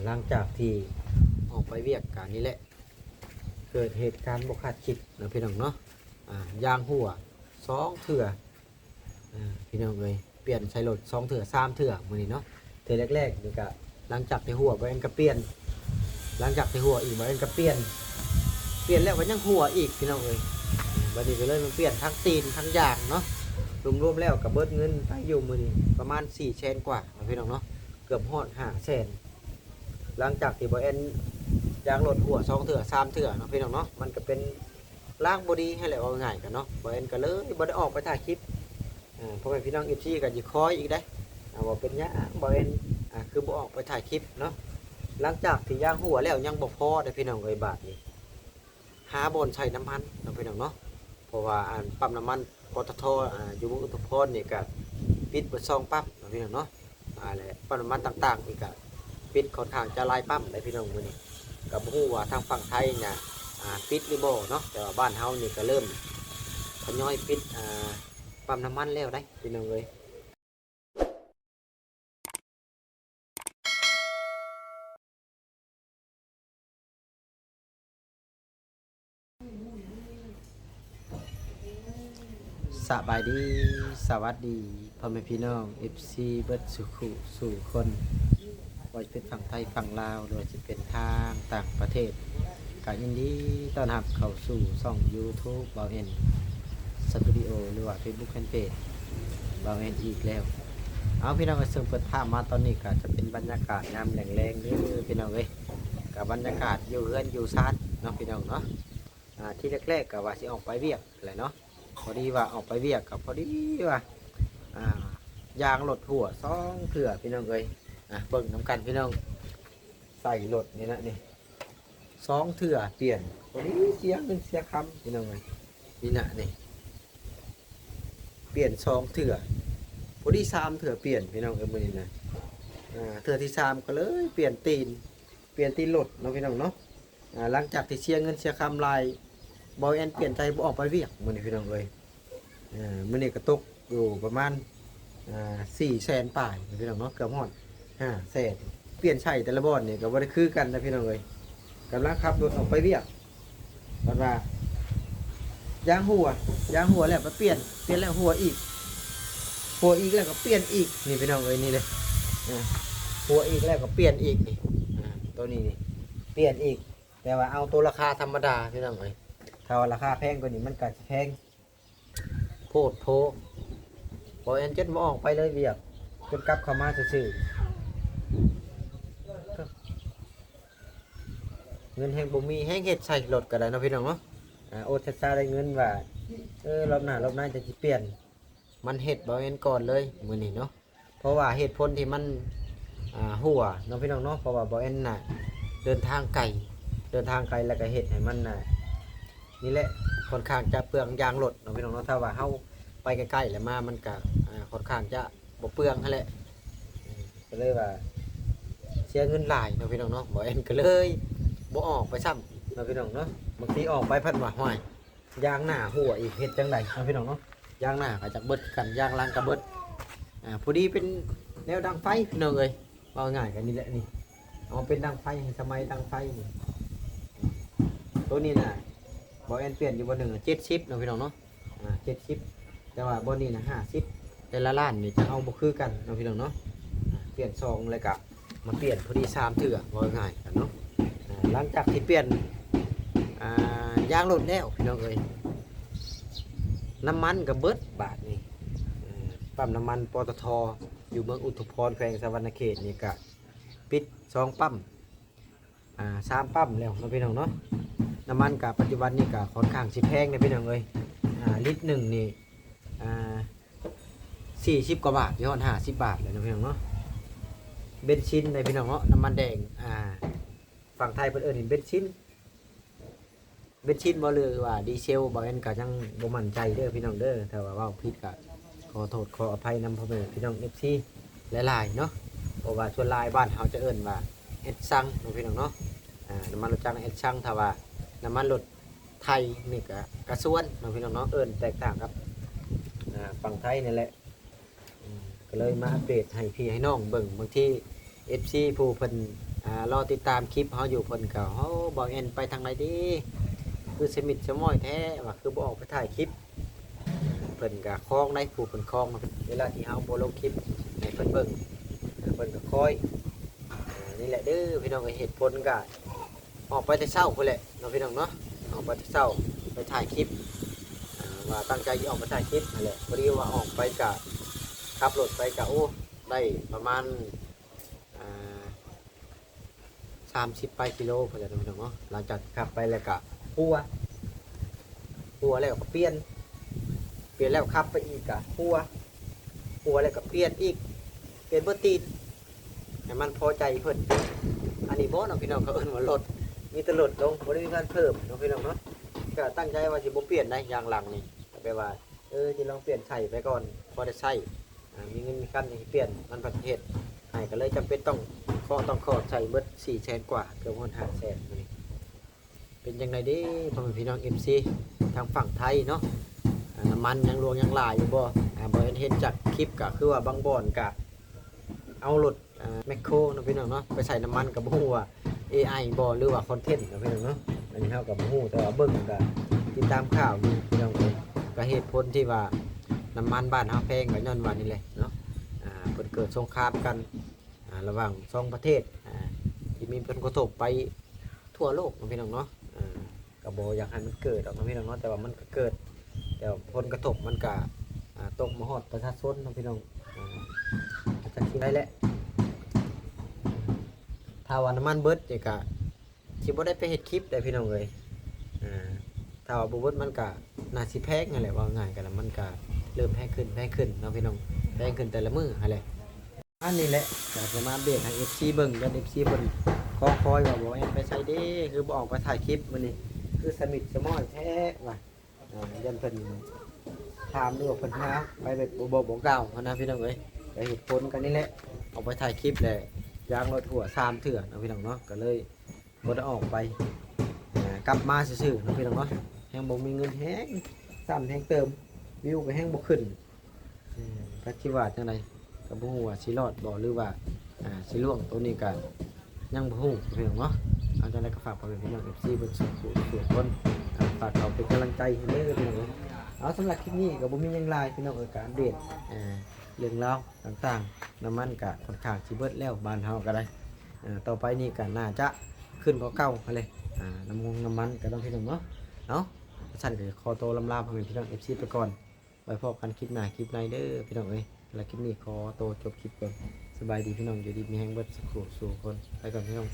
หลังจากที่ออกไปเวียกกันนี่แหละเกิดเหตุการณ์บ่คาดคิดนะพี่น้องเนาะยางหัว2เถื่อพี่น้องเลยเปลี่ยนใช้รถ2เถื่อ3เถื่อมื้อนี้เนาะเถื่อแรกๆนี่ก็หลังจากที่หัวบ่เอ็นก็เปลี่ยนหลังจากที่หัวอีกบ่เอ็นก็เปลี่ยนแล้วก็ยังหัวอีกพี่น้องเอ้ยบัดนี้ก็เลยมันเปลี่ยนทั้งตีนทั้งยางเนาะรวมๆแล้วก็เบิดเงินไปอยู่มื้อนี้ประมาณ400,000กว่าพี่น้องเนาะเกือบฮอด500,000หลังจากที่บ่เอ็นยางรถหัว2เถื่อ3เถื่อเนาะพี่น้องเนาะมันก็เป็นล้างบอดี้ให้แหละว่าง่ายกันเนาะบ่เอ็นก็เลยบ่ได้ออกไปถ่ายคลิปเพราะว่าพี่น้องFCก็สิคอยอีกได้ว่าเป็นหยังบ่เอ็นคือบ่ออกไปถ่ายคลิปเนาะหลังจากที่ยางหัวแล้วยังบ่พอได้พี่น้องเอ้ยบาดนี้หาบ่อนใช้น้ำมันเนาะพี่น้องเนาะเพราะว่าปั๊มน้ำมันปตทอยู่อุทุมพรนี่ก็ปิดเบิด2ปั๊มเนาะพี่น้องเนาะและปั๊มน้ำมันต่างๆนี่ก็ปิดค่อนข้างจะหลายปั๊มได้พี่น้องมื้อนี้ก็บ่ฮู้ว่าทางฝั่งไทยเนี่ยปิดหรือบ่เนาะแต่ว่าบ้านเฮานี่ก็เริ่มทยอยปิดปั๊มน้ำมันแล้วได้พี่น้องเอ้ยสบายดีสวัสดีพ่อแม่พี่น้อง FC เบิดสู่คนว่าจะเป็นฝั่งไทยฝั่งลาวหรือว่าจะเป็นทางต่างประเทศก็ยินดีต้อนรับเข้าสู่ช่อง YouTube เบาเอ็นสตูดิโอหรือว่า Facebook Fanpage เบาเอ็นอีกแล้วเอาพี่น้องก็เสริมเปิดภาพมาตอนนี้ก็จะเป็นบรรยากาศยามแรงๆนี่พี่น้องเอ้ยกับบรรยากาศอยู่เฮือนอยู่ซ่านเนาะพี่น้องเนาะที่แรกๆก็ว่าสิออกไปเวียกอะไรเนาะพอดีว่าออกไปเวียกกับพอดีว่ายางรถหัว2เถื่อพี่น้องเอ้ยเบิ่งน้ำกันพี่น้องใส่รถนี่นะนี่2เถื่อเปลี่ยนพอดีเสียเงินเสียคำพี่น้องเอ้ยนี่นะนี่เปลี่ยน2เถื่อพอดี3เถื่อเปลี่ยนพี่น้องเอ้ยมื้อนี้นะเถื่อที่3ก็เลยเปลี่ยนตีนรถเนาะพี่น้องเนาะหลังจากที่เสียเงินเสียคำลายบอยแอนเปลี่ยนใจบ่ออกไปเวียกมื้อนี้พี่น้องเอ้ยมื้อนี้ก็ตกอยู่ประมาณ400,000ป่ายพี่น้องเนาะเกือบฮอด500,000เปลี่ยนใช้แต่ละบ่อนนี่ก็บ่ได้คือกันนะพี่น้องเอ้ยกำลังขับรถออกไปเวียกบัดว่ายางหัวแล้วมาเปลี่ยนแล้วหัวอีกแล้วก็เปลี่ยนอีกนี่พี่น้องเอ้ยนี่เลยหัวอีกแล้วก็เปลี่ยนอีกนี่ตัวนี้นี่เปลี่ยนอีกแต่ว่าเอาตัวราคาธรรมดาพี่น้องเอ้ยถ้าราคาแพงกว่านี้มันก็จะแพงโพดโพบอยแอนเจ็ดมาออกไปเลยเวียกจนกลับเข้ามาซื่อเงินแห้งบ่มีแห้งเฮ็ดใส่รถก็ได้เนาะพี่น้องเนาะโอทัศน์ได้เงินว่ารอบหน้าจะเปลี่ยนมันเฮ็ดบอยแอนก่อนเลยมื้อนี้เนาะเพราะว่าเหตุผลที่มันหัวเนาะพี่น้องเนาะเพราะว่าบอยแอนน่ะเดินทางไกลแล้วก็เฮ็ดให้มันนี่แหละค่อนข้างจะเปลืองยางรถเนาะพี่น้องเนาะถ้าว่าเฮาไปใกล้ๆแล้วมามันก็ค่อนข้างจะบ่เปลืองนั่นแหละก็เลยว่าเสียเงินหลายเนาะพี่น้องเนาะบ่เอ็นก็เลยบ่ออกไปซ้ำเนาะพี่น้องเนาะบางทีออกไปพัดว่าห้อยยางหน้าหัวอีกเฮ็ดจังได๋เนาะพี่น้องเนาะยางหน้าก็จักเบิดกันยางหลังก็เบิดพอดีเป็นแนวดังไฟพี่น้องเอ้ยว่าง่ายกันนี่แหละนี่เอาเป็นดังไฟสมัยดังไฟนี่ตัวนี้น่ะบอเอ็นเปลี่ยนอยู่บนหนึ่ง70เนาะพี่น้องเนาะ70แต่ว่าบนนี้นะ50แต่ละล้านนี่จะเอาบ่คือกันเนาะพี่น้องเนาะเปลี่ยน2เลยกะมาเปลี่ยนพอดี3เถื่อบ่ง่ายกันเนาะหลังจากที่เปลี่ยนยางรถแล้วพี่น้องเอ้ยน้ำมันก็เบิดบาทนี่ปั๊มน้ำมันปตทอยู่เมืองอุทุมพรแขวงสะวรรณเขตนี่ก็ปิด2ปั๊ม3ปั๊มแล้วเนาะพี่น้องเนาะน้ำมันกับปัจจุบันนี่กับค่อนข้างสิแพงเลยพี่น้องเอ้ยลิตรหนึ่งนี่40 กว่าบาทย้อน50 บาทเลยนะพี่น้องเนาะเบนซินเลยพี่น้องเนาะน้ำมันแดงฝั่งไทยเพิ่นเอิ้นเบนซินบ่เลยว่าดีเซลบ่แม่นก็ยังบ่มั่นใจเด้อพี่น้องเด้อถ้าว่าเว้าผิดก็ขอโทษขออภัยนำพ่อแม่พี่น้อง FC หลายๆเนาะเพราะว่าส่วนหลายบ้านเฮาจะเอิ้นว่าเอ็ดซังเนาะพี่น้องเนาะน้ำมันรถจักรเอ็ดซังถ้าว่าน้ำมันรถไทยนี่ก็กระส่วนน้องพี่น้องเนาะเอิ้นแตกต่างครับฝั่งไทยนี่แหละก็เลยมาอัปเดตให้พี่ให้น้องเบิ่งบางที FC ผู้เพิ่น รอติดตามคลิปเฮาอยู่เพิ่นก็เฮาบ่เอ็นไปทางไหนดีคือสมิทสมอยแท้ว่าคือบ่ออกไปถ่ายคลิปเพิ่นก็คล้องได้ผู้เพิ่นคล้องเวลาที่เฮาบ่ลงคลิปให้เพิ่นเบิ่งเพิ่นก็คอยนี่แหละเด้อพี่น้องเหตุผลก็ออกไปแต่เช้าพุ่นแหละเนาะพี่น้องเนาะออกไปแต่เช้าไปถ่ายคลิปว่าตั้งใจจะออกไปถ่ายคลิปนั่นแหละพอดีว่าออกไปก็ขับรถไปก็โอ้ได้ประมาณ30 ไปกิโลพอจะพี่น้องเนาะหลังจากขับไปแล้วก็หัวแล้วก็เปลี่ยนแล้วขับไปอีกก็หัวแล้วก็เปลี่ยนอีกเปลี่ยนเบอร์ตีนให้มันพอใจเพิ่นอันนี้บ่เนาะพี่น้องเขาเอิ้นว่ารถมีแต่ลดลงบ่ได้มีการเพิ่มเนาะพี่น้องเนาะก็ตั้งใจว่าสิบ่เปลี่ยนได้อย่างหลังนี่แปลว่าสิลองเปลี่ยนใช้ไปก่อนพอได้ใช้มีเงินมีกันที่เปลี่ยนมันประเทศให้ก็เลยจำเป็นต้องขอใช้เบิด400,000 กว่าเกือบ500,000นี่เป็นจังไดเด้พ่อแม่พี่น้อง MC ทางฝั่งไทยเนาะน้ำมันยังรวงยังหลายอยู่บ่บ่เห็นจากคลิปก็คือว่าบางบ่อนก็เอารถแมคโครเนาะพี่น้องเนาะไปใส่น้ำมันก็บ่ฮู้ว่า AI บ่หรือว่าคอนเทนต์เนาะพี่น้องเนาะอันนี้เฮาก็บ่ฮู้แต่ว่าเบิ่งก็ติดตามข่าวอยู่พี่น้องเอ้ยก็เหตุผลที่ว่าน้ำมันบ้านเฮาแพงก็ย้อนว่านี่แหละเนาะเพิ่นเกิดสงครามกันระหว่าง2ประเทศที่มีผลกระทบไปทั่วโลกเนาะพี่น้องเนาะก็บ่อยากให้มันเกิดหรอกเนาะพี่น้องเนาะแต่ว่ามันก็เกิดแต่ผลกระทบมันก็ตกมาฮอดประชาชนเนาะพี่น้องจังซี่ได้แหละถ้าว่าน้ำมันเบิดนี่ก็สิบ่ได้ไปเฮ็ดคลิปได้พี่น้องเอ้ยถ้าว่าบ่เบิดมันก็น่าสิแพงนั่นแหละว่าง่ายกันแล้วมันก็เริ่มแพงขึ้นเนาะพี่น้องแพงขึ้นแต่ละมื้อหั่นแหละอันนี้แหละอยากจะมาอัปเดตให้ FC เบิ่งกัน FC เพิ่นคอยว่าบ่แม่นไปใช้เด้คือบ่ออกไปถ่ายคลิปมื้อนี้คือสมิทสมอยแท้ว่ะยันเพิ่นถามด้วยว่าเพิ่นหาไปแบบบ่กล่าวเฮานะพี่น้องเอ้ยก็เหตุผลกันนี่แหละออกไปถ่ายคลิปแหละยางรถหัว3เทื่อเนาะพี่น้องเนาะก็เลยบ่ได้ออกไปกลับมาซื่อๆเนาะพี่น้องเนาะแฮงบ่มีเงินแฮงซ้ำแฮงเติมวิวก็แฮงบ่ขึ้นก็คิดว่าจังไดก็บ่ฮู้ว่าสิรอดบ่หรือว่าสิล่วงตัวนี้ก็ยังบ่ฮู้พี่น้องเนาะเอาจังไดก็ฝากพ่อแม่พี่น้อง FC เบิ่งสุขคนฝากเขาเป็นกำลังใจให้เด้อพี่น้องเอาสำหรับคลิปนี้ก็บ่มีหยังหลายพี่น้องการอัปเดตเรื่องราวต่างๆน้ำมันก็ค่อนข้างสิเบิดแล้วบ้านเฮาก็ได้ต่อไปนี้ก็น่าจะขึ้นกว่าเก่าเลยน้ำมันก็ต้องพี่น้องเนาะฉันก็ขอตัวลำลาพ่อแม่พี่น้อง FC ไปก่อนไว้พบกันคลิปหน้าคลิปในเด้อพี่น้องเอ้ยแล้วคลิปนี้ขอตัวจบคลิปก่อนสบายดีพี่น้องอยู่ดีมีแฮงเบิดสักครู่สู่คนไปก่อนพี่น้อง